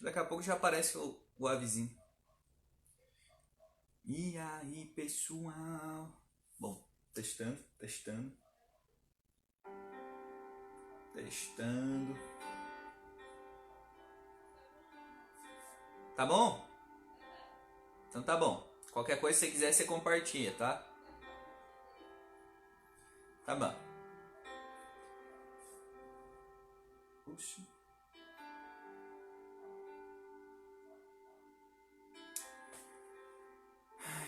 Daqui a pouco já aparece o avizinho. E aí, pessoal? Bom, testando. Tá bom? Então tá bom. Qualquer coisa que você quiser, você compartilha, tá? Tá bom. Puxa.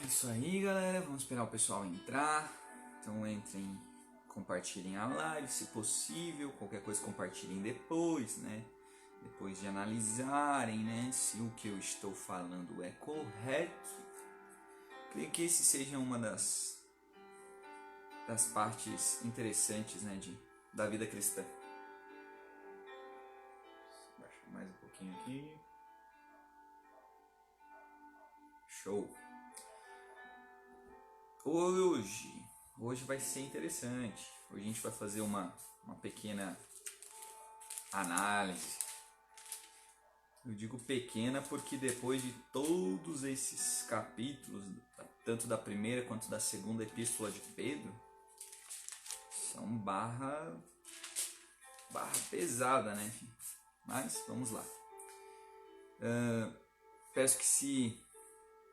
É isso aí, galera. Vamos esperar o pessoal entrar. Então entrem, compartilhem a live, se possível. Qualquer coisa compartilhem depois, né? Depois de analisarem, né, se o que eu estou falando é correto. Creio que esse seja uma das partes interessantes, né, da vida cristã. Baixa mais um pouquinho aqui. Show. Hoje vai ser interessante. Hoje a gente vai fazer uma pequena análise. Eu digo pequena porque depois de todos esses capítulos, tanto da primeira quanto da segunda epístola de Pedro, são barra pesada, né? Mas vamos lá. Peço que, se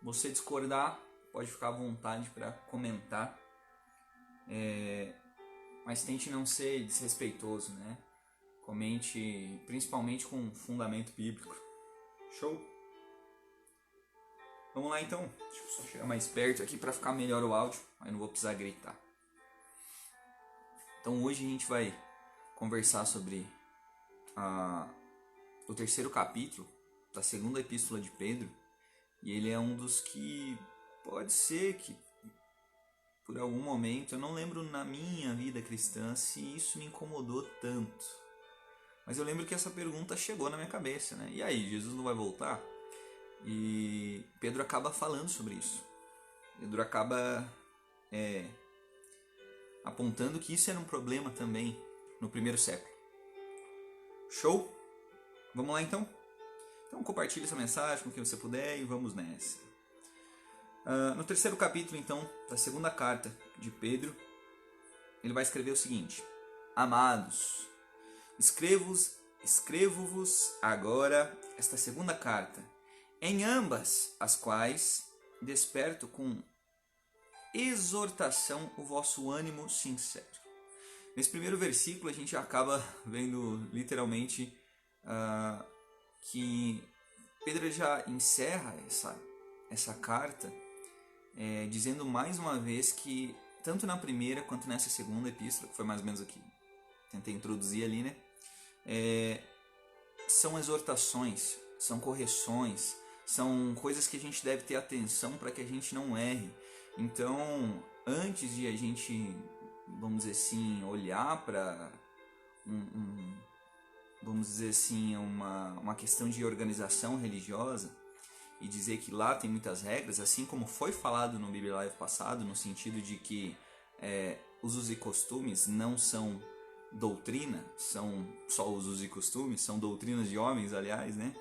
você discordar, pode ficar à vontade para comentar, mas tente não ser desrespeitoso, né? Comente principalmente com fundamento bíblico. Show? Vamos lá então. Deixa eu só chegar mais perto aqui para ficar melhor o áudio, aí não vou precisar gritar. Então hoje a gente vai conversar sobre o terceiro capítulo da segunda epístola de Pedro, e ele é um dos que pode ser que por algum momento, eu não lembro na minha vida cristã se isso me incomodou tanto, mas eu lembro que essa pergunta chegou na minha cabeça, né? E aí, Jesus não vai voltar? E Pedro acaba falando sobre isso. Pedro acaba apontando que isso era um problema também no primeiro século. Show? Vamos lá então? Então compartilhe essa mensagem com quem você puder e vamos nessa. No terceiro capítulo então da segunda carta de Pedro, ele vai escrever o seguinte: Amados, escrevo-vos agora esta segunda carta, em ambas as quais desperto com exortação o vosso ânimo sincero. Nesse primeiro versículo a gente acaba vendo literalmente que Pedro já encerra essa carta dizendo mais uma vez que tanto na primeira quanto nessa segunda epístola, que foi mais ou menos aqui, tentei introduzir ali, né? São exortações, são correções, são coisas que a gente deve ter atenção para que a gente não erre. Então, antes de a gente, vamos dizer assim, olhar para vamos dizer assim, uma questão de organização religiosa e dizer que lá tem muitas regras, assim como foi falado no Bíblia Live passado, no sentido de que usos e costumes não são doutrina, são só usos e costumes, são doutrinas de homens, aliás, né?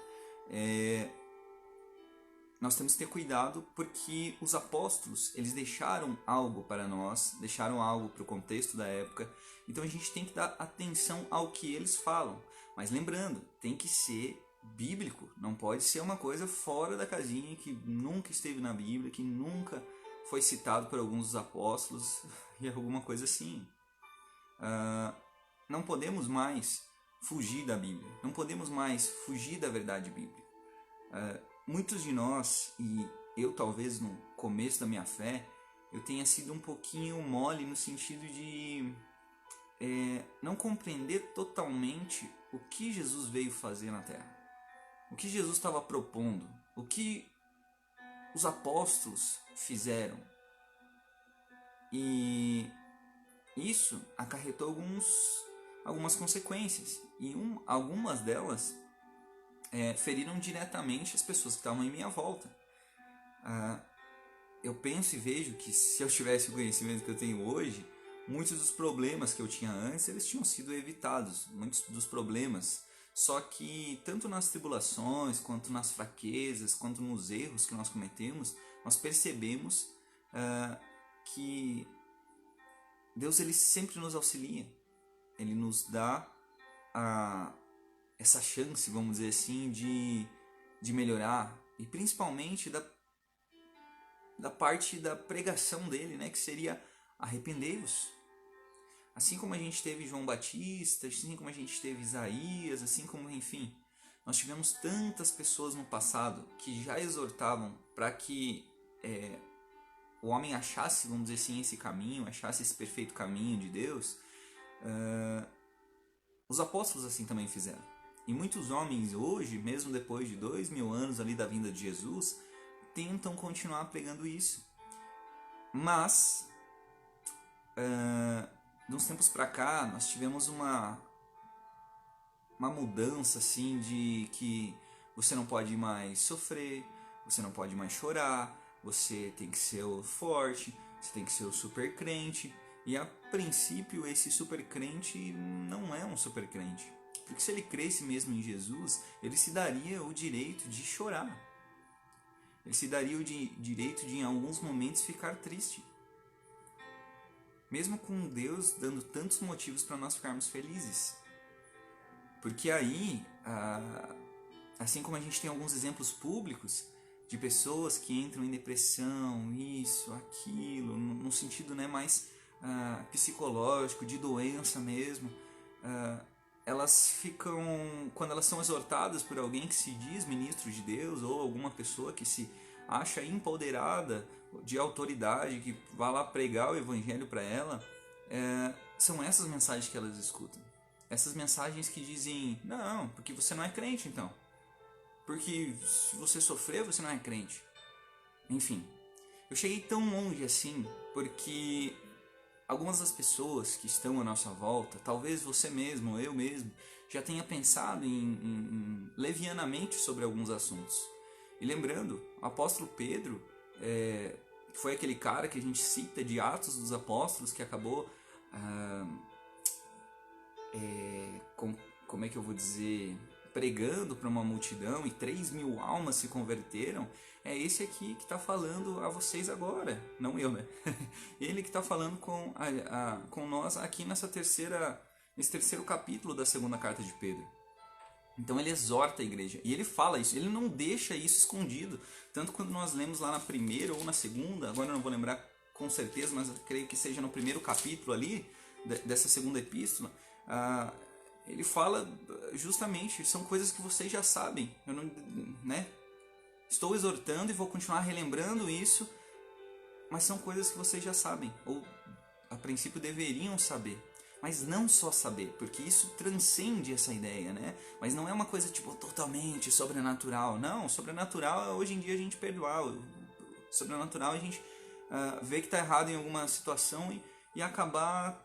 Nós temos que ter cuidado porque os apóstolos, eles deixaram algo para nós, deixaram algo para o contexto da época, então a gente tem que dar atenção ao que eles falam. Mas lembrando, tem que ser bíblico, não pode ser uma coisa fora da casinha, que nunca esteve na Bíblia, que nunca foi citado por alguns dos apóstolos e alguma coisa assim. Não podemos mais fugir da Bíblia, não podemos mais fugir da verdade bíblica. Muitos de nós, e eu talvez no começo da minha fé, eu tenha sido um pouquinho mole no sentido de não compreender totalmente o que Jesus veio fazer na Terra, o que Jesus estava propondo, o que os apóstolos fizeram. E isso acarretou algumas consequências, e algumas delas feriram diretamente as pessoas que estavam em minha volta. Eu penso e vejo que se eu tivesse o conhecimento que eu tenho hoje, muitos dos problemas que eu tinha antes, eles tinham sido evitados. Muitos dos problemas Só que tanto nas tribulações, quanto nas fraquezas, quanto nos erros que nós cometemos, nós percebemos que Deus ele sempre nos auxilia. Ele nos dá essa chance, vamos dizer assim, de melhorar. E principalmente da parte da pregação dele, né, que seria arrependei-vos. Assim como a gente teve João Batista, assim como a gente teve Isaías, assim como, enfim, nós tivemos tantas pessoas no passado que já exortavam para que o homem achasse, vamos dizer assim, esse caminho, achasse esse perfeito caminho de Deus. Os apóstolos assim também fizeram. E muitos homens hoje, mesmo depois de 2000 anos ali da vinda de Jesus, tentam continuar pregando isso. Mas, de uns tempos para cá, nós tivemos uma mudança assim de que você não pode mais sofrer, você não pode mais chorar, você tem que ser o forte, você tem que ser o super crente. E a princípio esse super crente não é um super crente. Porque se ele cresce mesmo em Jesus, ele se daria o direito de chorar. Ele se daria o direito de em alguns momentos ficar triste. Mesmo com Deus dando tantos motivos para nós ficarmos felizes. Porque aí, assim como a gente tem alguns exemplos públicos de pessoas que entram em depressão, isso, aquilo, no sentido, né, mais psicológico, de doença mesmo, elas ficam, quando elas são exortadas por alguém que se diz ministro de Deus ou alguma pessoa que se acha empoderada de autoridade, que vai lá pregar o evangelho para ela, são essas mensagens que elas escutam. Essas mensagens que dizem, não, porque você não é crente então. Porque se você sofrer, você não é crente. Enfim, eu cheguei tão longe assim porque algumas das pessoas que estão à nossa volta, talvez você mesmo, eu mesmo, já tenha pensado levianamente sobre alguns assuntos. E lembrando, o apóstolo Pedro foi aquele cara que a gente cita de Atos dos Apóstolos que acabou, como é que eu vou dizer, pregando para uma multidão e 3.000 almas se converteram. É esse aqui que está falando a vocês agora, não eu, né? Ele que está falando com nós aqui nesse terceiro capítulo da segunda carta de Pedro. Então ele exorta a igreja e ele fala isso, ele não deixa isso escondido. Tanto quando nós lemos lá na primeira ou na segunda, agora eu não vou lembrar com certeza, mas eu creio que seja no primeiro capítulo ali dessa segunda epístola, ele fala justamente, são coisas que vocês já sabem. Eu não, né? Estou exortando e vou continuar relembrando isso, mas são coisas que vocês já sabem, ou a princípio deveriam saber. Mas não só saber, porque isso transcende essa ideia, né? Mas não é uma coisa tipo totalmente sobrenatural. Não, sobrenatural hoje em dia a gente perdoar. Sobrenatural a gente vê que está errado em alguma situação e acabar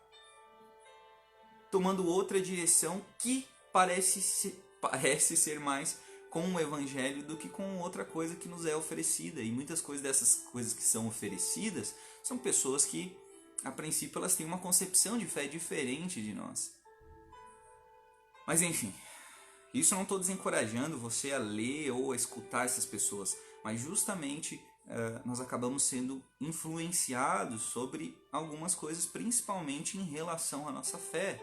tomando outra direção que parece ser mais com o evangelho do que com outra coisa que nos é oferecida. E muitas coisas dessas coisas que são oferecidas são pessoas que, a princípio, elas têm uma concepção de fé diferente de nós. Mas enfim, isso eu não estou desencorajando você a ler ou a escutar essas pessoas, mas justamente nós acabamos sendo influenciados sobre algumas coisas, principalmente em relação à nossa fé.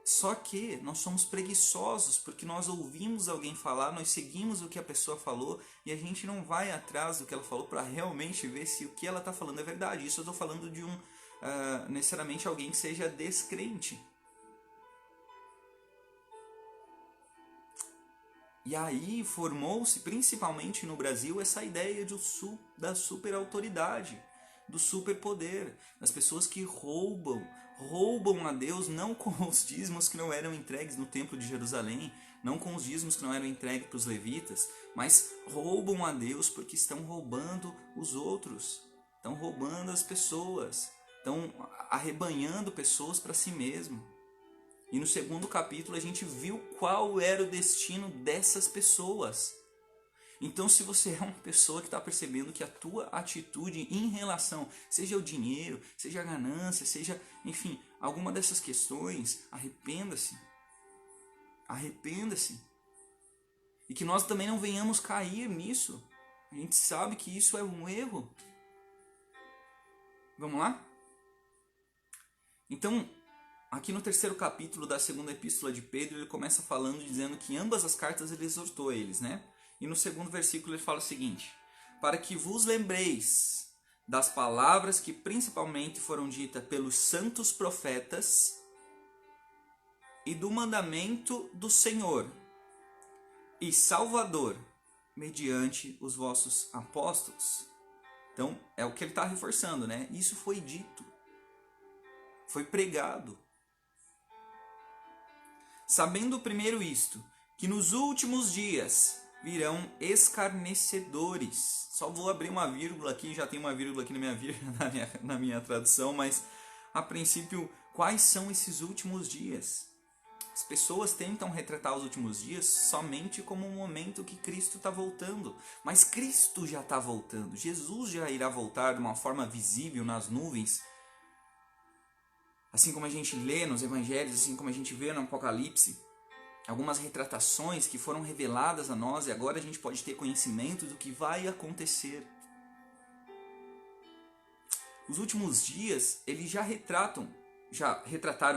Só que nós somos preguiçosos porque nós ouvimos alguém falar, nós seguimos o que a pessoa falou e a gente não vai atrás do que ela falou para realmente ver se o que ela está falando é verdade. Isso eu estou falando de necessariamente alguém que seja descrente. E aí formou-se, principalmente no Brasil, essa ideia da superautoridade, do superpoder, das pessoas que roubam a Deus não com os dízimos que não eram entregues no templo de Jerusalém, não com os dízimos que não eram entregues para os levitas, mas roubam a Deus porque estão roubando os outros, estão roubando as pessoas, estão arrebanhando pessoas para si mesmo. E no segundo capítulo a gente viu qual era o destino dessas pessoas. Então, se você é uma pessoa que está percebendo que a tua atitude em relação, seja o dinheiro, seja a ganância, seja, enfim, alguma dessas questões, arrependa-se. Arrependa-se. E que nós também não venhamos cair nisso. A gente sabe que isso é um erro. Vamos lá? Então, aqui no terceiro capítulo da segunda epístola de Pedro, ele começa falando, dizendo que ambas as cartas ele exortou eles, né? E no segundo versículo ele fala o seguinte: para que vos lembreis das palavras que principalmente foram ditas pelos santos profetas e do mandamento do Senhor e Salvador, mediante os vossos apóstolos. Então, é o que ele está reforçando, né? Isso foi dito, foi pregado. Sabendo primeiro isto, que nos últimos dias virão escarnecedores. Só vou abrir uma vírgula aqui, já tem uma vírgula aqui na minha tradução, mas a princípio, quais são esses últimos dias? As pessoas tentam retratar os últimos dias somente como um momento que Cristo está voltando. Mas Cristo já está voltando. Jesus já irá voltar de uma forma visível nas nuvens. Assim como a gente lê nos evangelhos, assim como a gente vê no Apocalipse. Algumas retratações que foram reveladas a nós e agora a gente pode ter conhecimento do que vai acontecer. Os últimos dias, eles já retrataram,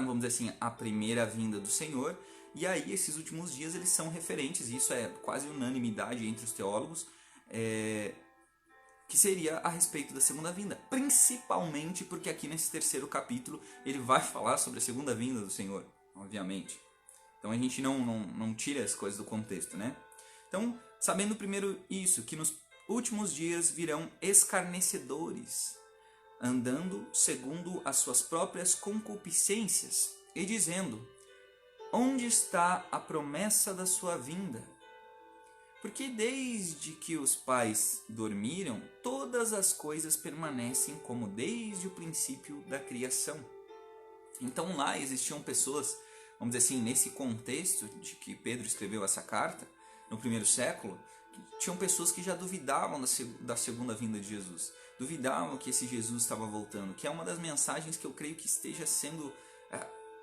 vamos dizer assim, a primeira vinda do Senhor, e aí esses últimos dias eles são referentes, e isso é quase unanimidade entre os teólogos, que seria a respeito da segunda vinda, principalmente porque aqui nesse terceiro capítulo ele vai falar sobre a segunda vinda do Senhor, obviamente. Então a gente não tira as coisas do contexto, né? Então, sabendo primeiro isso, que nos últimos dias virão escarnecedores, andando segundo as suas próprias concupiscências, e dizendo: onde está a promessa da sua vinda? Porque desde que os pais dormiram, todas as coisas permanecem como desde o princípio da criação. Então lá existiam pessoas, vamos dizer assim, nesse contexto de que Pedro escreveu essa carta, no primeiro século, tinham pessoas que já duvidavam da segunda vinda de Jesus. Duvidavam que esse Jesus estava voltando, que é uma das mensagens que eu creio que esteja sendo...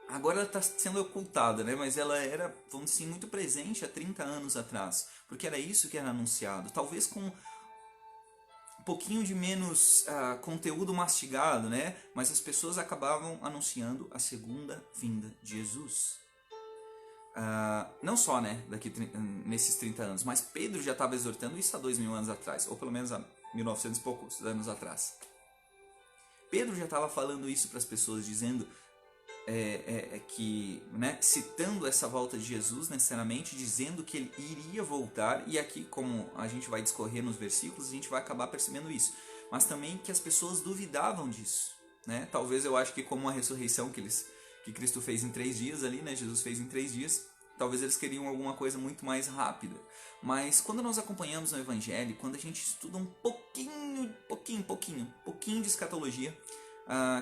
Agora ela está sendo ocultada, né? Mas ela era, vamos dizer, muito presente há 30 anos atrás, porque era isso que era anunciado. Talvez com um pouquinho de menos conteúdo mastigado, né? Mas as pessoas acabavam anunciando a segunda vinda de Jesus. Não só, né, nesses 30 anos, mas Pedro já estava exortando isso há 2000 anos atrás, ou pelo menos há 1900 e poucos anos atrás. Pedro já estava falando isso para as pessoas, dizendo que, né, citando essa volta de Jesus necessariamente, dizendo que ele iria voltar, e aqui, como a gente vai discorrer nos versículos, a gente vai acabar percebendo isso, mas também que as pessoas duvidavam disso, né? Talvez eu acho que como a ressurreição que Cristo fez em 3 dias ali, né? Jesus fez em 3 dias, talvez eles queriam alguma coisa muito mais rápida. Mas quando nós acompanhamos o Evangelho, quando a gente estuda um pouquinho de escatologia,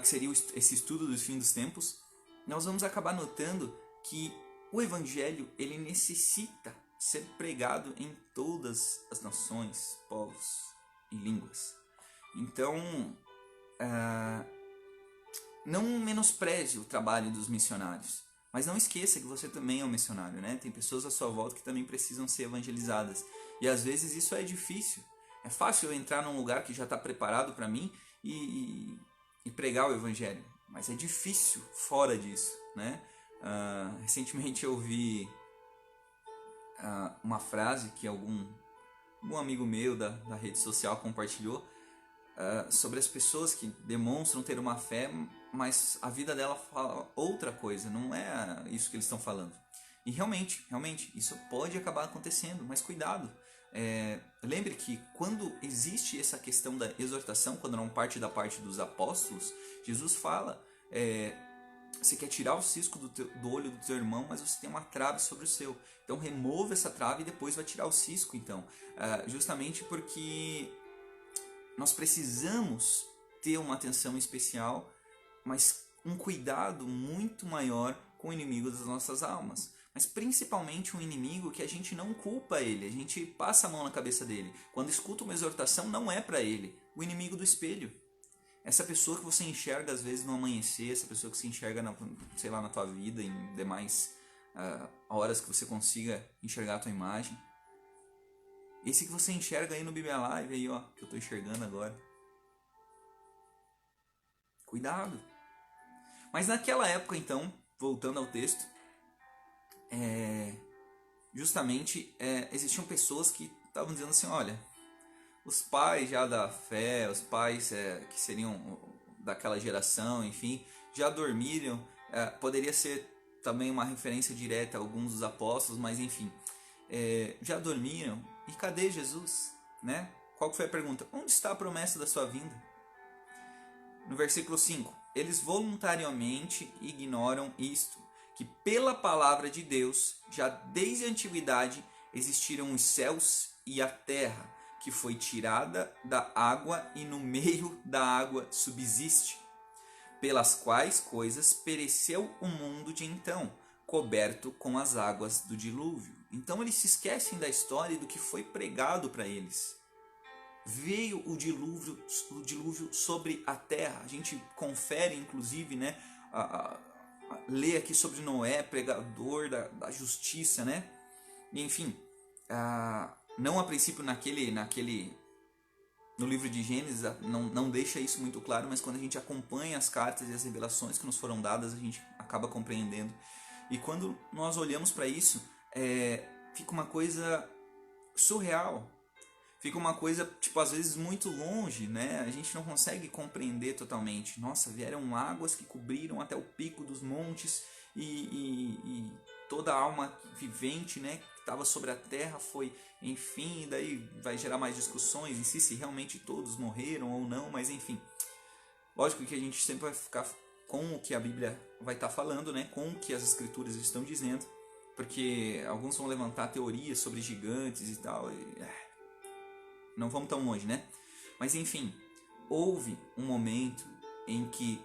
que seria esse estudo dos fins dos tempos, nós vamos acabar notando que o Evangelho ele necessita ser pregado em todas as nações, povos e línguas. Então, não menospreze o trabalho dos missionários, mas não esqueça que você também é um missionário, né? Tem pessoas à sua volta que também precisam ser evangelizadas. E às vezes isso é difícil. É fácil eu entrar num lugar que já está preparado para mim e pregar o evangelho. Mas é difícil fora disso, né? Recentemente eu vi uma frase que algum amigo meu da rede social compartilhou sobre as pessoas que demonstram ter uma fé, mas a vida dela fala outra coisa, não é isso que eles estão falando. E realmente, isso pode acabar acontecendo, mas cuidado. Lembre que quando existe essa questão da exortação, quando não parte da parte dos apóstolos, Jesus fala, você quer tirar o cisco do olho do teu irmão, mas você tem uma trave sobre o seu. Então remova essa trave e depois vai tirar o cisco. Então, justamente porque nós precisamos ter uma atenção especial, mas um cuidado muito maior com o inimigo das nossas almas. Mas principalmente um inimigo que a gente não culpa ele, a gente passa a mão na cabeça dele. Quando escuta uma exortação, não é para ele, o inimigo do espelho. Essa pessoa que você enxerga às vezes no amanhecer, essa pessoa que se enxerga na tua vida, em demais horas que você consiga enxergar a tua imagem. Esse que você enxerga aí no Bíblia Live, aí, ó, que eu tô enxergando agora. Cuidado. Mas naquela época, então, voltando ao texto, justamente existiam pessoas que estavam dizendo assim, olha, os pais já da fé, os pais que seriam daquela geração, enfim, já dormiram. Poderia ser também uma referência direta a alguns dos apóstolos, mas enfim, já dormiram. E cadê Jesus? Né? Qual foi a pergunta? Onde está a promessa da sua vinda? No versículo 5, eles voluntariamente ignoram isto, que pela palavra de Deus, já desde a antiguidade, existiram os céus e a terra, que foi tirada da água e no meio da água subsiste, pelas quais coisas pereceu o mundo de então, coberto com as águas do dilúvio. Então eles se esquecem da história e do que foi pregado para eles. Veio o dilúvio sobre a terra. A gente confere, inclusive, né, lê aqui sobre Noé, pregador da justiça, né? E, enfim, não a princípio no livro de Gênesis não deixa isso muito claro, mas quando a gente acompanha as cartas e as revelações que nos foram dadas, a gente acaba compreendendo. E quando nós olhamos para isso, fica uma coisa surreal. Fica uma coisa, tipo, às vezes muito longe, né? A gente não consegue compreender totalmente. Nossa, vieram águas que cobriram até o pico dos montes e toda a alma vivente, né, que estava sobre a terra foi, enfim, e daí vai gerar mais discussões em si, se realmente todos morreram ou não, mas enfim. Lógico que a gente sempre vai ficar com o que a Bíblia vai estar falando, né? Com o que as Escrituras estão dizendo, porque alguns vão levantar teorias sobre gigantes e tal, não vamos tão longe, né? Mas enfim, houve um momento em que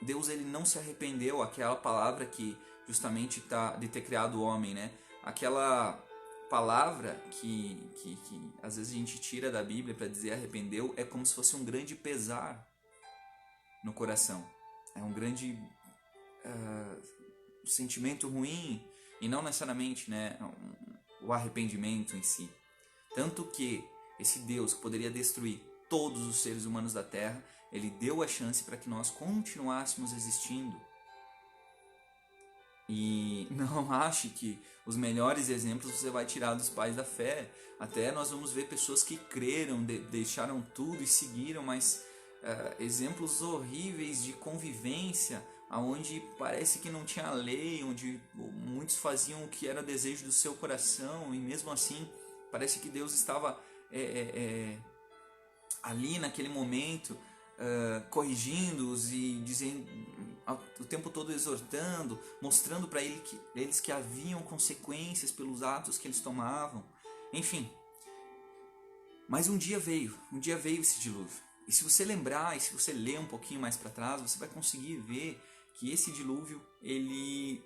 Deus ele não se arrependeu, aquela palavra que justamente está de ter criado o homem, né? Aquela palavra que às vezes a gente tira da Bíblia para dizer arrependeu, é como se fosse um grande pesar no coração. É um grande sentimento ruim, e não necessariamente, né, o arrependimento em si. Tanto que esse Deus que poderia destruir todos os seres humanos da Terra, ele deu a chance para que nós continuássemos existindo. E não ache que os melhores exemplos você vai tirar dos pais da fé. Até nós vamos ver pessoas que creram, deixaram tudo e seguiram, mas exemplos horríveis de convivência, onde parece que não tinha lei, onde muitos faziam o que era desejo do seu coração, e mesmo assim parece que Deus estava ali naquele momento corrigindo-os e dizendo, o tempo todo exortando, mostrando para eles que haviam consequências pelos atos que eles tomavam. Enfim, mas um dia veio esse dilúvio. E se você lembrar, e se você ler um pouquinho mais para trás, você vai conseguir ver que esse dilúvio ele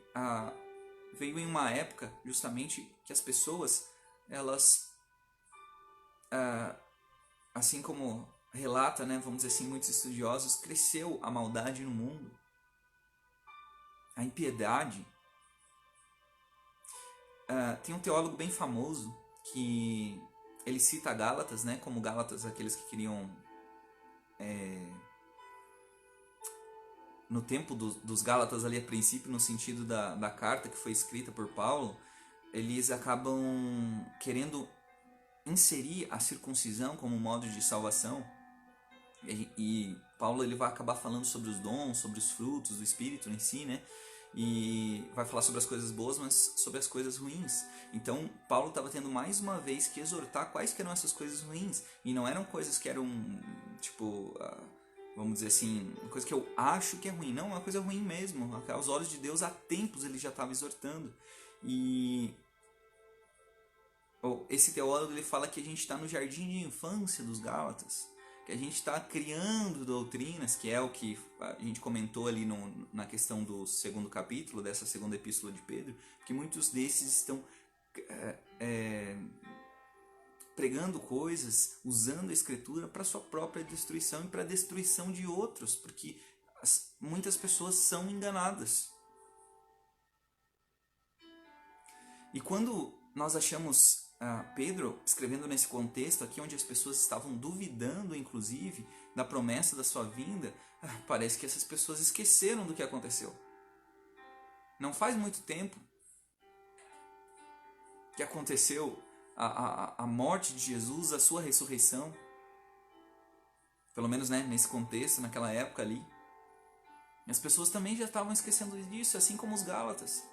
veio em uma época justamente que as pessoas, elas, assim como relata, né, vamos dizer assim, muitos estudiosos, cresceu a maldade no mundo, a impiedade. Tem um teólogo bem famoso que ele cita Gálatas, né, como Gálatas, aqueles que queriam no tempo dos Gálatas ali a princípio, no sentido da carta que foi escrita por Paulo, eles acabam querendo inserir a circuncisão como modo de salvação. E Paulo ele vai acabar falando sobre os dons, sobre os frutos do Espírito em si, né? E vai falar sobre as coisas boas, mas sobre as coisas ruins. Então Paulo estava tendo mais uma vez que exortar quais que eram essas coisas ruins. E não eram coisas que eram, tipo, vamos dizer assim, uma coisa que eu acho que é ruim. Não, é uma coisa ruim mesmo. Aos olhos de Deus, há tempos ele já estava exortando. E esse teólogo ele fala que a gente está no jardim de infância dos Gálatas, que a gente está criando doutrinas, que é o que a gente comentou ali na questão do segundo capítulo, dessa segunda epístola de Pedro, que muitos desses estão pregando coisas, usando a escritura para sua própria destruição e para a destruição de outros, porque muitas pessoas são enganadas. E quando nós achamos Pedro, escrevendo nesse contexto aqui, onde as pessoas estavam duvidando, inclusive, da promessa da sua vinda, parece que essas pessoas esqueceram do que aconteceu. Não faz muito tempo que aconteceu a morte de Jesus, a sua ressurreição. Pelo menos, né, nesse contexto, naquela época ali. E as pessoas também já estavam esquecendo disso, assim como os Gálatas.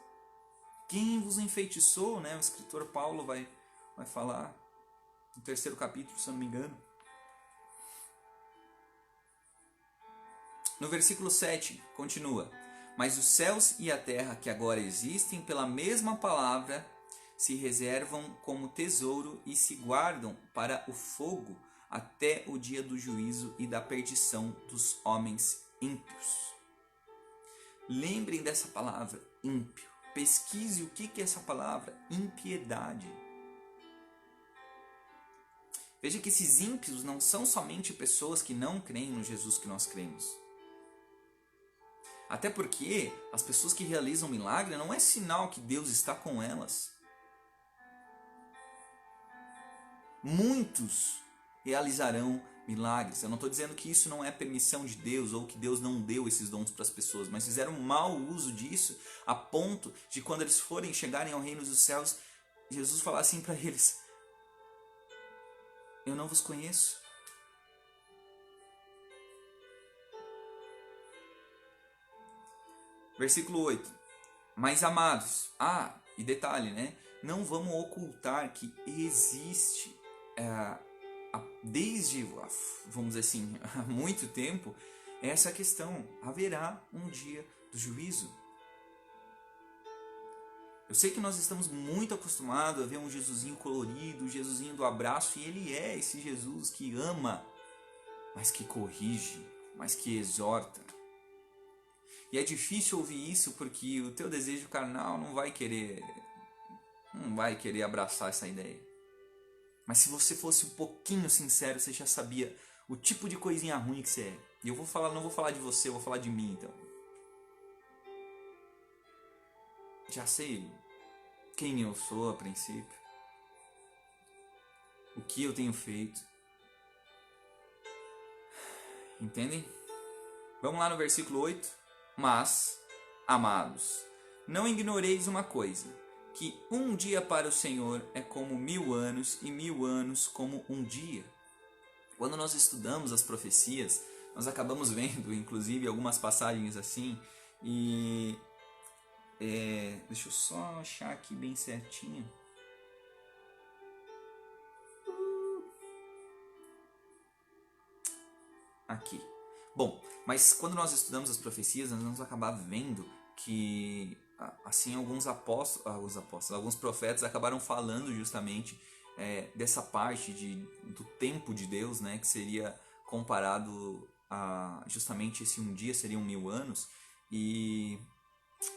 Quem vos enfeitiçou, né? O escritor Paulo vai falar no 3º capítulo, se eu não me engano. No versículo 7, continua. Mas os céus e a terra que agora existem, pela mesma palavra, se reservam como tesouro e se guardam para o fogo até o dia do juízo e da perdição dos homens ímpios. Lembrem dessa palavra, ímpio. Pesquise o que é essa palavra, impiedade. Veja que esses ímpios não são somente pessoas que não creem no Jesus que nós cremos. Até porque as pessoas que realizam milagre não é sinal que Deus está com elas. Muitos realizarão milagres. Eu não estou dizendo que isso não é permissão de Deus ou que Deus não deu esses dons para as pessoas, mas fizeram mau uso disso a ponto de quando eles chegarem ao reino dos céus, Jesus falar assim para eles: eu não vos conheço. Versículo 8. Mas amados, e detalhe, né? Não vamos ocultar que existe desde, vamos dizer assim, há muito tempo, essa questão. Haverá um dia do juízo. Eu sei que nós estamos muito acostumados a ver um Jesusinho colorido, o Jesusinho do abraço, e ele é esse Jesus que ama, mas que corrige, mas que exorta. E é difícil ouvir isso porque o teu desejo carnal não vai querer abraçar essa ideia. Mas se você fosse um pouquinho sincero, você já sabia o tipo de coisinha ruim que você é. E eu não vou falar de você, eu vou falar de mim então. Já sei quem eu sou a princípio. O que eu tenho feito. Entendem? Vamos lá no versículo 8. Mas, amados, não ignoreis uma coisa, que um dia para o Senhor é como 1000 anos e 1000 anos como um dia. Quando nós estudamos as profecias, nós acabamos vendo, inclusive, algumas passagens assim, e deixa eu só achar aqui bem certinho. Aqui. Bom, mas quando nós estudamos as profecias, nós vamos acabar vendo que assim alguns profetas acabaram falando justamente dessa parte do tempo de Deus, né, que seria comparado a justamente esse um dia seriam 1000 anos, e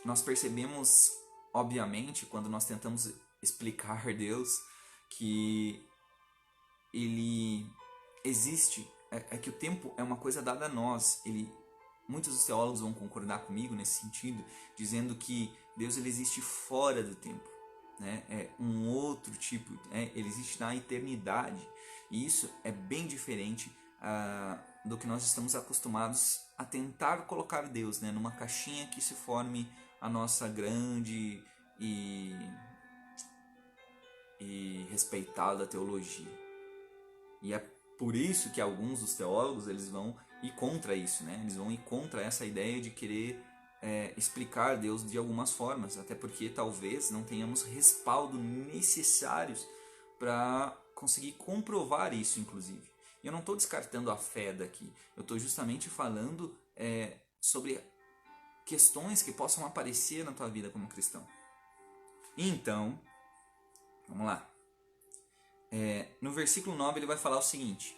nós percebemos, obviamente, quando nós tentamos explicar Deus, que ele existe. É que o tempo é uma coisa dada a nós. Muitos dos teólogos vão concordar comigo nesse sentido, dizendo que Deus ele existe fora do tempo, né? É um outro tipo, ele existe na eternidade. E isso é bem diferente do que nós estamos acostumados a tentar colocar Deus, né? Numa caixinha que se forme a nossa grande e respeitada teologia. E é por isso que alguns dos teólogos eles vão ir contra isso, né? Eles vão ir contra essa ideia de querer explicar Deus de algumas formas, até porque talvez não tenhamos respaldo necessários para conseguir comprovar isso, inclusive. E eu não estou descartando a fé daqui, eu estou justamente falando sobre questões que possam aparecer na tua vida como cristão. Então, vamos lá. No versículo 9 ele vai falar o seguinte: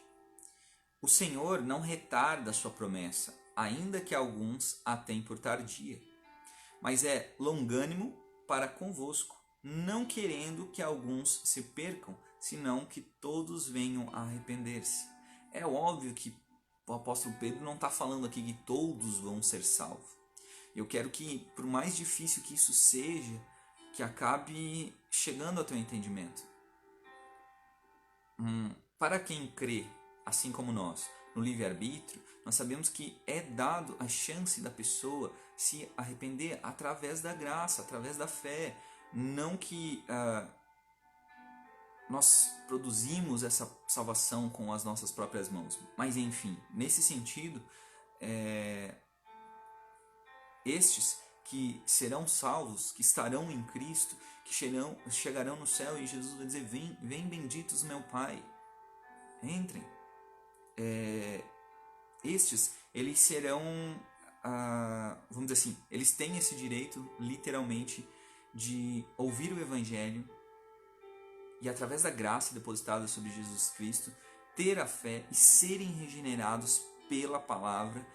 o Senhor não retarda a sua promessa, ainda que alguns a tenham por tardia, mas é longânimo para convosco, não querendo que alguns se percam, senão que todos venham a arrepender-se. É óbvio que o apóstolo Pedro não está falando aqui que todos vão ser salvos. Eu quero que, por mais difícil que isso seja, que acabe chegando ao teu entendimento. para quem crê, assim como nós, no livre-arbítrio, nós sabemos que é dado a chance da pessoa se arrepender através da graça, através da fé. Não que nós produzimos essa salvação com as nossas próprias mãos. Mas enfim, nesse sentido, estes que serão salvos, que estarão em Cristo, que chegarão no céu, e Jesus vai dizer: vem benditos meu Pai, entrem. Estes, eles serão, vamos dizer assim, eles têm esse direito, literalmente, de ouvir o Evangelho e, através da graça depositada sobre Jesus Cristo, ter a fé e serem regenerados pela palavra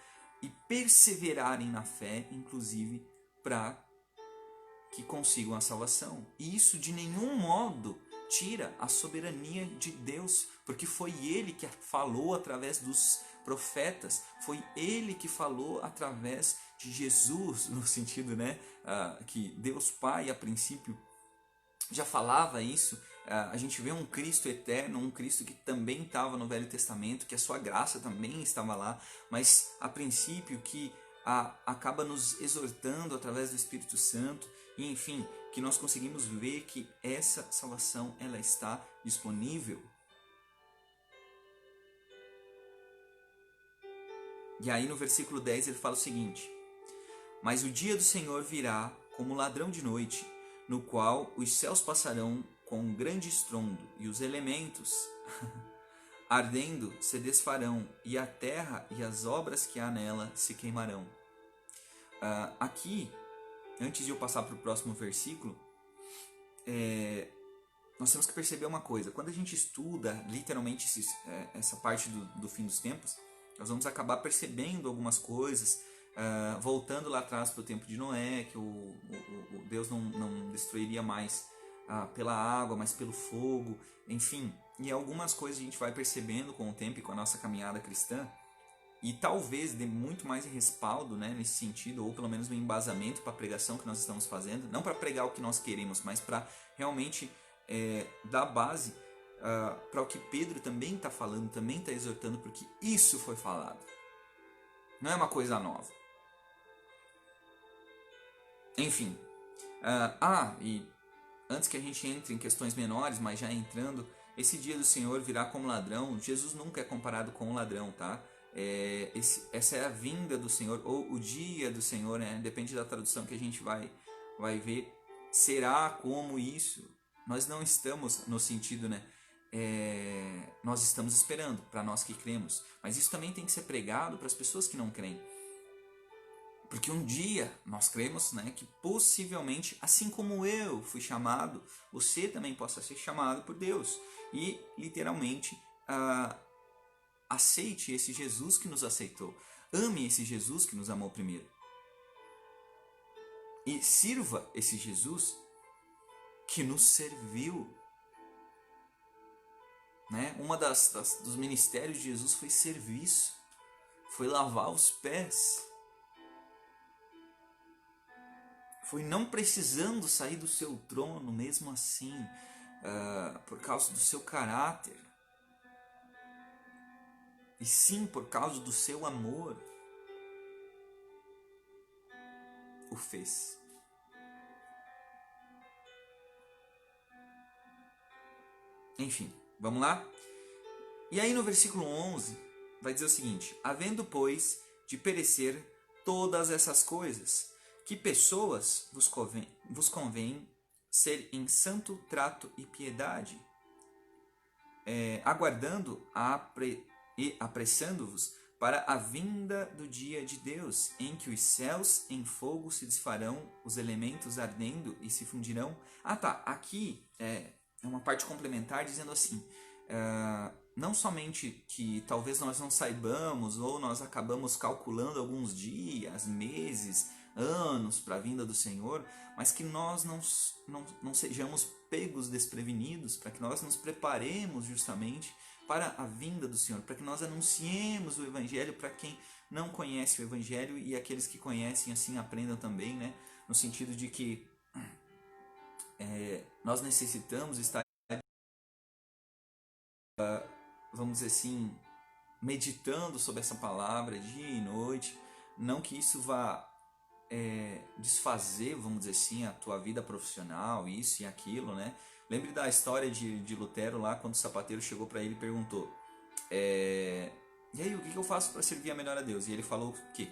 e perseverarem na fé, inclusive, para que consigam a salvação. E isso de nenhum modo tira a soberania de Deus, porque foi Ele que falou através dos profetas, foi Ele que falou através de Jesus, no sentido, né, que Deus Pai, a princípio, já falava isso. A gente vê um Cristo eterno, um Cristo que também estava no Velho Testamento, que a sua graça também estava lá, mas a princípio que acaba nos exortando através do Espírito Santo, e enfim, que nós conseguimos ver que essa salvação ela está disponível. E aí no versículo 10 ele fala o seguinte: mas o dia do Senhor virá como ladrão de noite, no qual os céus passarão com um grande estrondo, e os elementos ardendo se desfarão, e a terra e as obras que há nela se queimarão. Aqui, antes de eu passar para o próximo versículo, nós temos que perceber uma coisa. Quando a gente estuda literalmente essa parte do fim dos tempos, nós vamos acabar percebendo algumas coisas, voltando lá atrás para o tempo de Noé, que o Deus não destruiria mais pela água, mas pelo fogo, enfim. E algumas coisas a gente vai percebendo com o tempo e com a nossa caminhada cristã, e talvez dê muito mais respaldo, né, nesse sentido, ou pelo menos um embasamento para a pregação que nós estamos fazendo, não para pregar o que nós queremos, mas para realmente dar base para o que Pedro também está falando, também está exortando, porque isso foi falado. Não é uma coisa nova. Enfim. E antes que a gente entre em questões menores, mas já entrando, esse dia do Senhor virá como ladrão. Jesus nunca é comparado com um ladrão, tá? Essa é a vinda do Senhor, ou o dia do Senhor, né? Depende da tradução que a gente vai ver. Será como isso? Nós não estamos no sentido, né? Nós estamos esperando, para nós que cremos. Mas isso também tem que ser pregado para as pessoas que não creem. Porque um dia nós cremos, né, que possivelmente, assim como eu fui chamado, você também possa ser chamado por Deus. E literalmente aceite esse Jesus que nos aceitou. Ame esse Jesus que nos amou primeiro. E sirva esse Jesus que nos serviu. Né? Uma dos ministérios de Jesus foi serviço. Foi lavar os pés. Foi não precisando sair do seu trono, mesmo assim, por causa do seu caráter. E sim, por causa do seu amor, o fez. Enfim, vamos lá? E aí no versículo 11, vai dizer o seguinte: havendo, pois, de perecer todas essas coisas, que pessoas vos convém ser em santo trato e piedade, aguardando e apressando-vos para a vinda do dia de Deus, em que os céus em fogo se desfarão, os elementos ardendo e se fundirão. Aqui é uma parte complementar dizendo assim, não somente que talvez nós não saibamos ou nós acabamos calculando alguns dias, meses, anos para a vinda do Senhor, mas que nós não sejamos pegos desprevenidos, para que nós nos preparemos justamente para a vinda do Senhor, para que nós anunciemos o Evangelho para quem não conhece o Evangelho, e aqueles que conhecem assim aprendam também, né? No sentido de que nós necessitamos estar vamos dizer assim, meditando sobre essa palavra dia e noite. Não que isso vá desfazer, vamos dizer assim, a tua vida profissional, isso e aquilo, né? Lembre da história de Lutero lá, quando o sapateiro chegou para ele e perguntou: e aí, o que eu faço para servir a melhor a Deus? E ele falou o quê?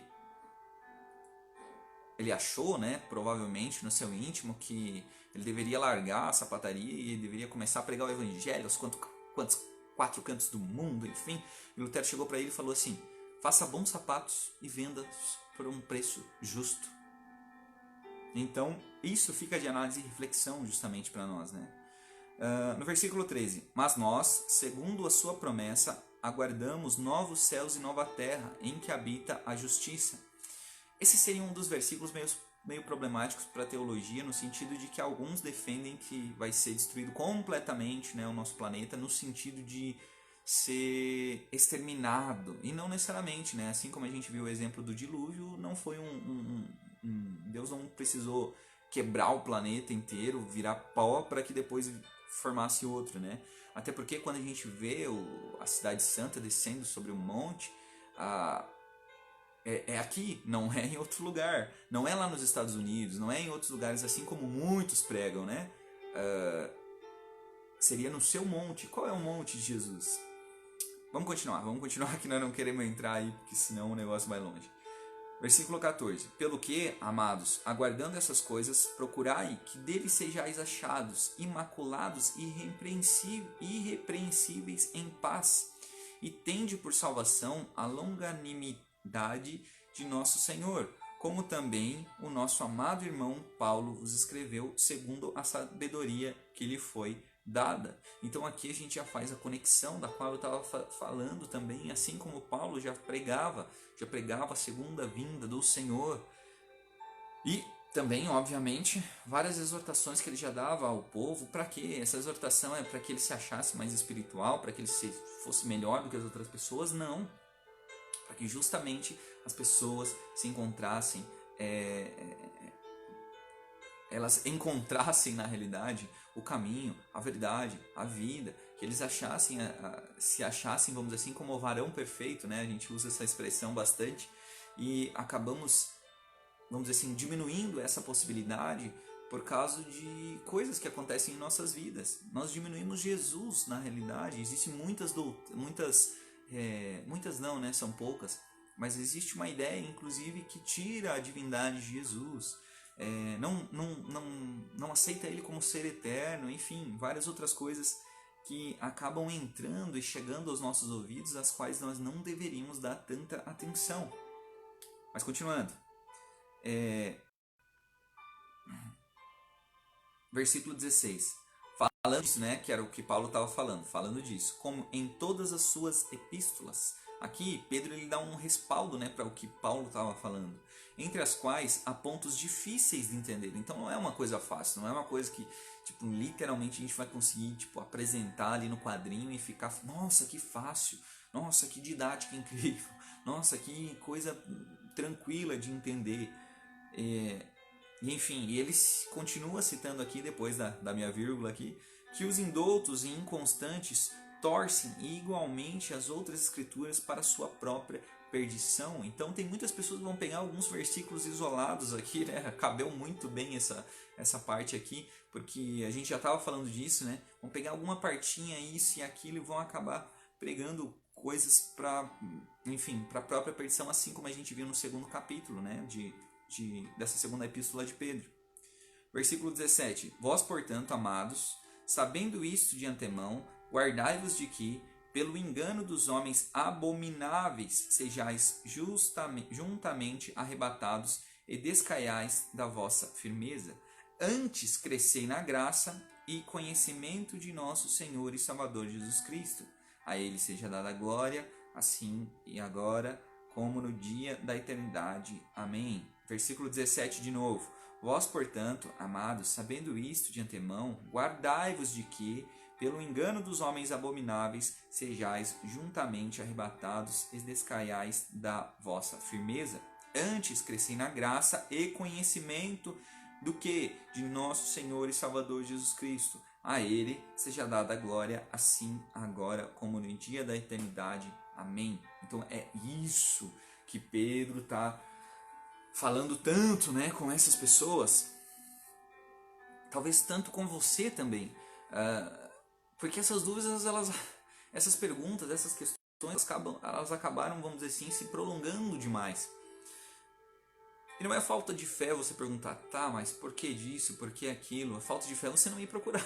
Ele achou, né, provavelmente no seu íntimo, que ele deveria largar a sapataria e ele deveria começar a pregar o evangelho aos quantos quatro cantos do mundo, enfim. E Lutero chegou para ele e falou assim: faça bons sapatos e venda-os por um preço justo. Então, isso fica de análise e reflexão justamente para nós, né? No versículo 13: mas nós, segundo a sua promessa, aguardamos novos céus e nova terra, em que habita a justiça. Esse seria um dos versículos meio problemáticos para a teologia, no sentido de que alguns defendem que vai ser destruído completamente, né, o nosso planeta, no sentido de ser exterminado, e não necessariamente, né? Assim como a gente viu o exemplo do dilúvio, não foi Deus não precisou quebrar o planeta inteiro, virar pó para que depois formasse outro, né? Até porque quando a gente vê a cidade santa descendo sobre o monte, é aqui, não é em outro lugar, não é lá nos Estados Unidos, não é em outros lugares, assim como muitos pregam, né? Seria no seu monte. Qual é o monte de Jesus? Vamos continuar que nós não queremos entrar aí, porque senão o negócio vai longe. Versículo 14: pelo que, amados, aguardando essas coisas, procurai que dele sejais achados, imaculados e irrepreensíveis em paz, e tende por salvação a longanimidade de nosso Senhor, como também o nosso amado irmão Paulo vos escreveu, segundo a sabedoria que lhe foi dada. Então aqui a gente já faz a conexão da qual eu estava falando também, assim como Paulo já pregava a segunda vinda do Senhor. E também, obviamente, várias exortações que ele já dava ao povo. Para quê? Essa exortação é para que ele se achasse mais espiritual, para que ele fosse melhor do que as outras pessoas? Não. Para que justamente as pessoas se encontrassem, elas encontrassem na realidade o caminho, a verdade, a vida, que eles se achassem, vamos dizer assim, como o varão perfeito, né? A gente usa essa expressão bastante e acabamos, vamos dizer assim, diminuindo essa possibilidade por causa de coisas que acontecem em nossas vidas. Nós diminuímos Jesus na realidade. Existem muitas não, né? São poucas, mas existe uma ideia, inclusive, que tira a divindade de Jesus. Não aceita ele como ser eterno, enfim, várias outras coisas que acabam entrando e chegando aos nossos ouvidos, às quais nós não deveríamos dar tanta atenção. Mas continuando, versículo 16, falando disso, né, que era o que Paulo estava falando disso, como em todas as suas epístolas. Aqui Pedro ele dá um respaldo, né, para o que Paulo estava falando, entre as quais há pontos difíceis de entender. Então não é uma coisa fácil, não é uma coisa que tipo, literalmente a gente vai conseguir apresentar ali no quadrinho e ficar, nossa, que fácil, nossa, que didática incrível, nossa, que coisa tranquila de entender. E enfim, ele continua citando aqui, depois da minha vírgula aqui, que os indoutos e inconstantes torcem igualmente as outras escrituras para sua própria perdição. Então tem muitas pessoas que vão pegar alguns versículos isolados aqui, né? Cabeu muito bem essa parte aqui, porque a gente já estava falando disso, né? Vão pegar alguma partinha, isso e aquilo, e vão acabar pregando coisas para a própria perdição, assim como a gente viu no segundo capítulo, né? Dessa segunda epístola de Pedro. Versículo 17: vós, portanto, amados, sabendo isto de antemão, guardai-vos de que, pelo engano dos homens abomináveis, sejais juntamente arrebatados e descaiais da vossa firmeza. Antes crescei na graça e conhecimento de nosso Senhor e Salvador Jesus Cristo. A ele seja dada a glória, assim e agora, como no dia da eternidade. Amém. Versículo 17 de novo. Vós, portanto, amados, sabendo isto de antemão, guardai-vos de que, pelo engano dos homens abomináveis, sejais juntamente arrebatados e descaiais da vossa firmeza. Antes crescei na graça e conhecimento do que? De nosso Senhor e Salvador Jesus Cristo. A Ele seja dada a glória, assim agora como no dia da eternidade. Amém. Então é isso que Pedro está falando tanto, né, com essas pessoas. Talvez tanto com você também. Porque essas dúvidas, essas perguntas, essas questões, elas acabaram, vamos dizer assim, se prolongando demais. E não é falta de fé você perguntar, tá, mas por que disso, por que aquilo? É falta de fé você não ir procurar.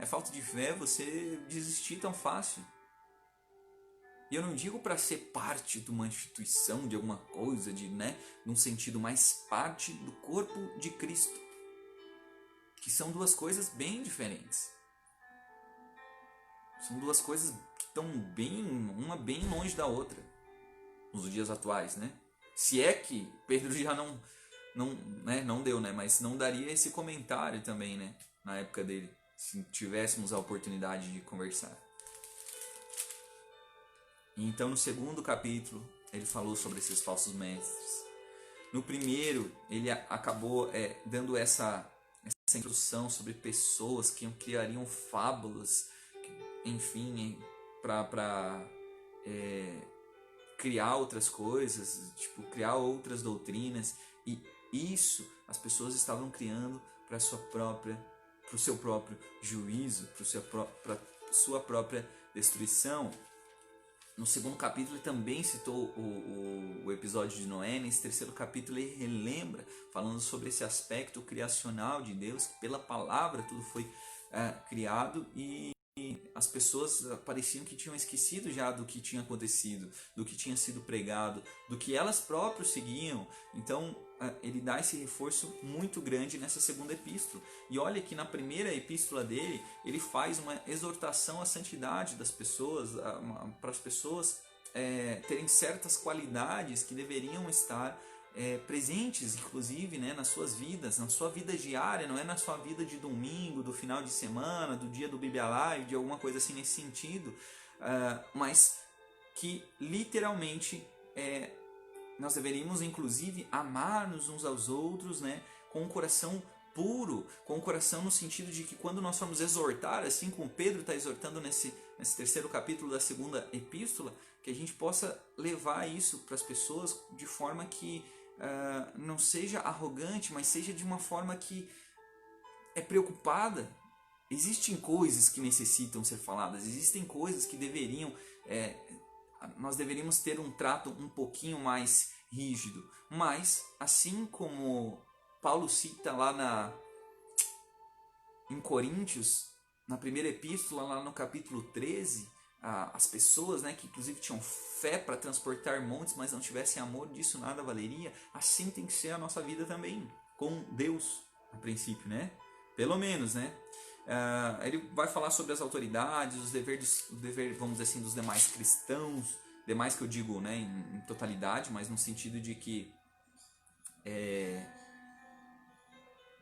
É falta de fé você desistir tão fácil. E eu não digo para ser parte de uma instituição, de alguma coisa, num sentido mais parte do corpo de Cristo. Que são duas coisas bem diferentes. São duas coisas que estão uma bem longe da outra, nos dias atuais, né? Se é que Pedro já não deu, né? Mas não daria esse comentário também, né? Na época dele, se tivéssemos a oportunidade de conversar. Então, no segundo capítulo, ele falou sobre esses falsos mestres. No primeiro, ele acabou dando essa introdução sobre pessoas que criariam fábulas, enfim, para criar outras coisas, tipo, criar outras doutrinas. E isso as pessoas estavam criando para o seu próprio juízo, para sua própria destruição. No segundo capítulo ele também citou o episódio de Noé. Nesse terceiro capítulo ele relembra, falando sobre esse aspecto criacional de Deus, que pela palavra tudo foi criado, e as pessoas pareciam que tinham esquecido já do que tinha acontecido, do que tinha sido pregado, do que elas próprias seguiam. Então ele dá esse reforço muito grande nessa segunda epístola. E olha que na primeira epístola dele, ele faz uma exortação à santidade das pessoas, para as pessoas terem certas qualidades que deveriam estar presentes, inclusive, né, nas suas vidas, na sua vida diária, não é na sua vida de domingo, do final de semana, do dia do Bíblia Live, de alguma coisa assim nesse sentido, mas que literalmente nós deveríamos, inclusive, amar-nos uns aos outros, né, com um coração puro, com o coração no sentido de que quando nós formos exortar, assim como Pedro está exortando nesse terceiro capítulo da segunda epístola, que a gente possa levar isso para as pessoas de forma que não seja arrogante, mas seja de uma forma que é preocupada. Existem coisas que necessitam ser faladas, existem coisas que nós deveríamos ter um trato um pouquinho mais rígido, mas assim como Paulo cita lá em Coríntios, na primeira epístola, lá no capítulo 13, as pessoas, né, que inclusive tinham fé para transportar montes, mas não tivessem amor, disso nada valeria. Assim tem que ser a nossa vida também, com Deus, a princípio, né? Pelo menos, né? Ele vai falar sobre as autoridades, os deveres, vamos dizer assim, dos demais cristãos, demais que eu digo, né, em totalidade, mas no sentido de que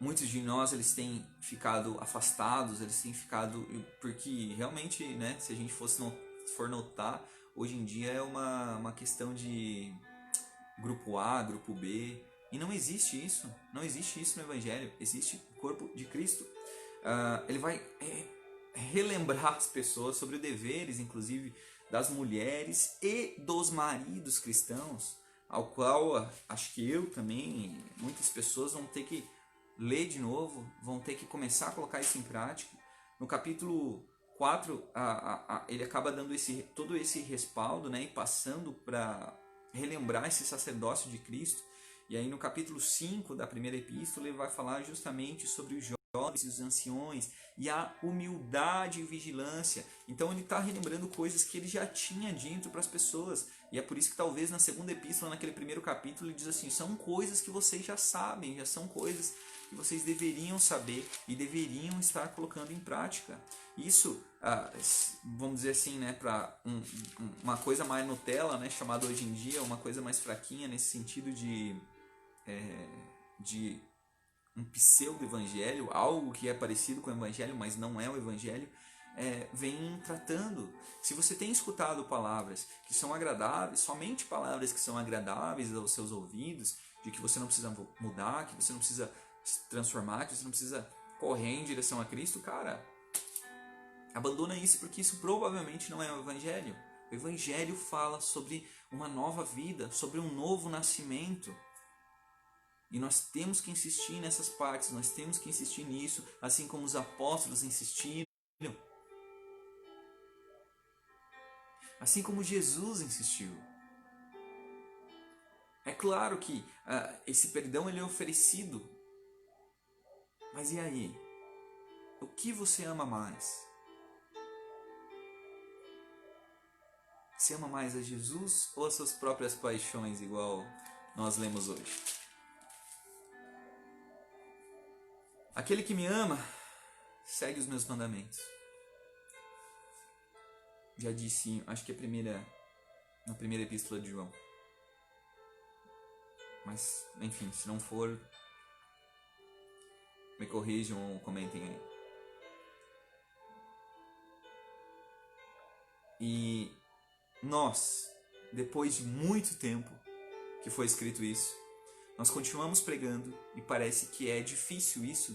muitos de nós eles têm ficado afastados, eles têm ficado, porque realmente, né, se a gente for notar, hoje em dia é uma questão de grupo A, grupo B, e não existe isso no Evangelho, existe o corpo de Cristo. Ele vai relembrar as pessoas sobre os deveres, inclusive, das mulheres e dos maridos cristãos, ao qual acho que eu também, muitas pessoas vão ter que ler de novo, vão ter que começar a colocar isso em prática. No capítulo 4, ele acaba dando todo esse respaldo, né, e passando para relembrar esse sacerdócio de Cristo. E aí no capítulo 5 da primeira epístola ele vai falar justamente sobre os jovens e os anciões e a humildade e vigilância. Então ele está relembrando coisas que ele já tinha dito para as pessoas. E é por isso que talvez na segunda epístola, naquele primeiro capítulo, ele diz assim, são coisas que vocês já sabem, já são coisas que vocês deveriam saber e deveriam estar colocando em prática. Isso, vamos dizer assim, né, para uma coisa mais Nutella, né, chamada hoje em dia, uma coisa mais fraquinha nesse sentido de um pseudo-evangelho, algo que é parecido com o evangelho, mas não é o evangelho, vem tratando. Se você tem escutado palavras que são agradáveis, somente palavras que são agradáveis aos seus ouvidos, de que você não precisa mudar, que você não precisa se transformar, que você não precisa correr em direção a Cristo, cara, abandona isso, porque isso provavelmente não é o Evangelho. O Evangelho fala sobre uma nova vida, sobre um novo nascimento. E nós temos que insistir nessas partes, nós temos que insistir nisso, assim como os apóstolos insistiram. Assim como Jesus insistiu. É claro que esse perdão ele é oferecido. Mas e aí? O que você ama mais? Você ama mais a Jesus ou as suas próprias paixões, igual nós lemos hoje? Aquele que me ama, segue os meus mandamentos. Já disse, acho que na primeira epístola de João. Mas, enfim, se não for, me corrijam ou comentem aí. E nós, depois de muito tempo que foi escrito isso, nós continuamos pregando e parece que é difícil isso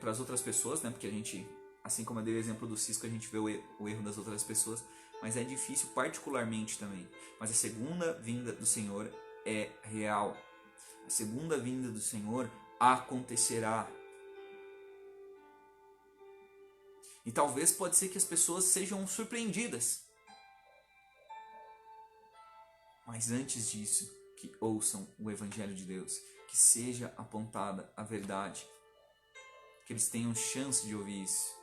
para as outras pessoas, né? Porque a gente, assim como eu dei o exemplo do Cisco, a gente vê o erro das outras pessoas, mas é difícil particularmente também. Mas a segunda vinda do Senhor é real. A segunda vinda do Senhor acontecerá. E talvez pode ser que as pessoas sejam surpreendidas. Mas antes disso, que ouçam o Evangelho de Deus, que seja apontada a verdade, que eles tenham chance de ouvir isso.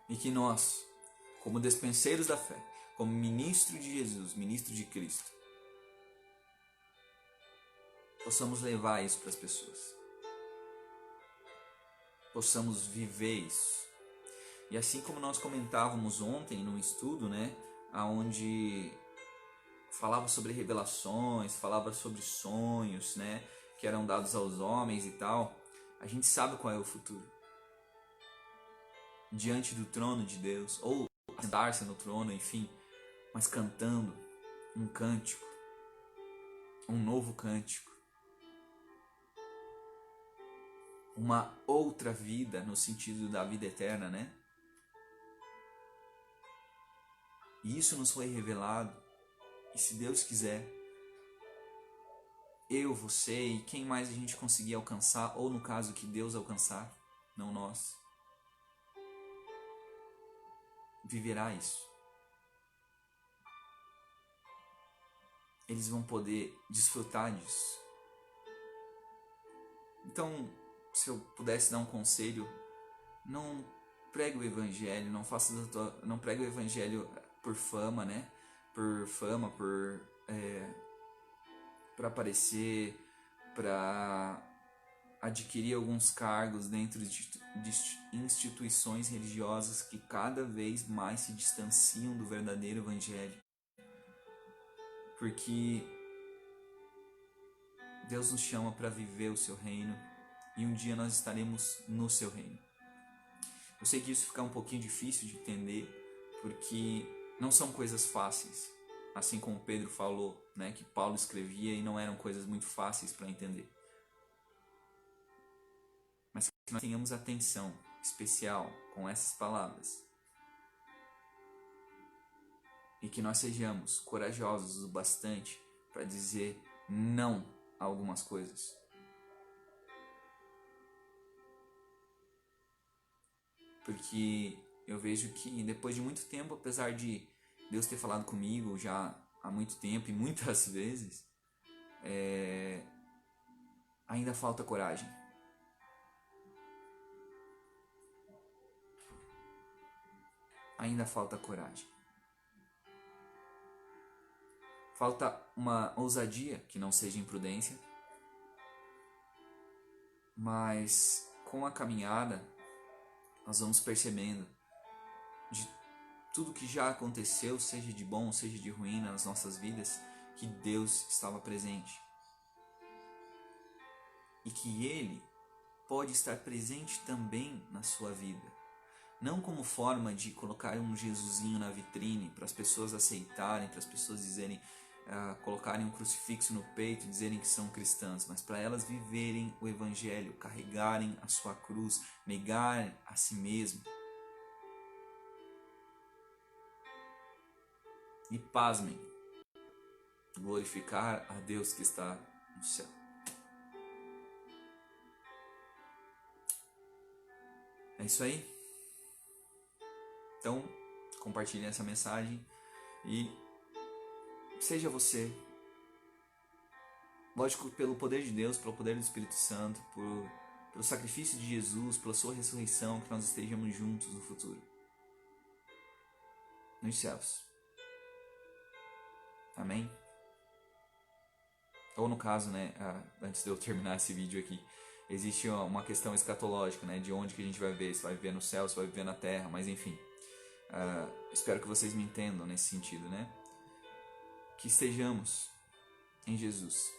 E que nós, como despenseiros da fé, como ministro de Jesus, ministro de Cristo, possamos levar isso para as pessoas. Possamos viver isso. E assim como nós comentávamos ontem num estudo, né, onde falava sobre revelações, falava sobre sonhos, né, que eram dados aos homens e tal, a gente sabe qual é o futuro. Diante do trono de Deus, ou sentar-se no trono, enfim, mas cantando um cântico, um novo cântico, uma outra vida no sentido da vida eterna, né? E isso nos foi revelado. E se Deus quiser, eu, você e quem mais a gente conseguir alcançar, ou no caso que Deus alcançar, não nós, viverá isso. Eles vão poder desfrutar disso. Então, se eu pudesse dar um conselho, não pregue o Evangelho, não pregue o Evangelho por fama, né? Por fama, para aparecer, para adquirir alguns cargos dentro de instituições religiosas que cada vez mais se distanciam do verdadeiro Evangelho. Porque Deus nos chama para viver o seu reino e um dia nós estaremos no seu reino. Eu sei que isso fica um pouquinho difícil de entender, porque não são coisas fáceis. Assim como Pedro falou, né, que Paulo escrevia e não eram coisas muito fáceis para entender. Mas que nós tenhamos atenção especial com essas palavras. E que nós sejamos corajosos o bastante para dizer não a algumas coisas. Porque eu vejo que depois de muito tempo, apesar de Deus ter falado comigo já há muito tempo e muitas vezes, ainda falta coragem. Ainda falta coragem. Falta uma ousadia que não seja imprudência, mas com a caminhada nós vamos percebendo de tudo que já aconteceu, seja de bom, seja de ruim nas nossas vidas, que Deus estava presente. E que Ele pode estar presente também na sua vida. Não como forma de colocar um Jesusinho na vitrine para as pessoas aceitarem, para as pessoas dizerem: colocarem um crucifixo no peito e dizerem que são cristãs, mas para elas viverem o Evangelho, carregarem a sua cruz, negar a si mesmo. E pasmem, glorificar a Deus que está no céu. É isso aí. Então, compartilhe essa mensagem e seja você. Lógico, pelo poder de Deus, pelo poder do Espírito Santo, pelo sacrifício de Jesus, pela sua ressurreição, que nós estejamos juntos no futuro. Nos céus. Amém? Ou no caso, né, antes de eu terminar esse vídeo aqui, existe uma questão escatológica, né, de onde que a gente vai ver, se vai viver no céu, se vai viver na terra, mas enfim. Espero que vocês me entendam nesse sentido, né? Que estejamos em Jesus.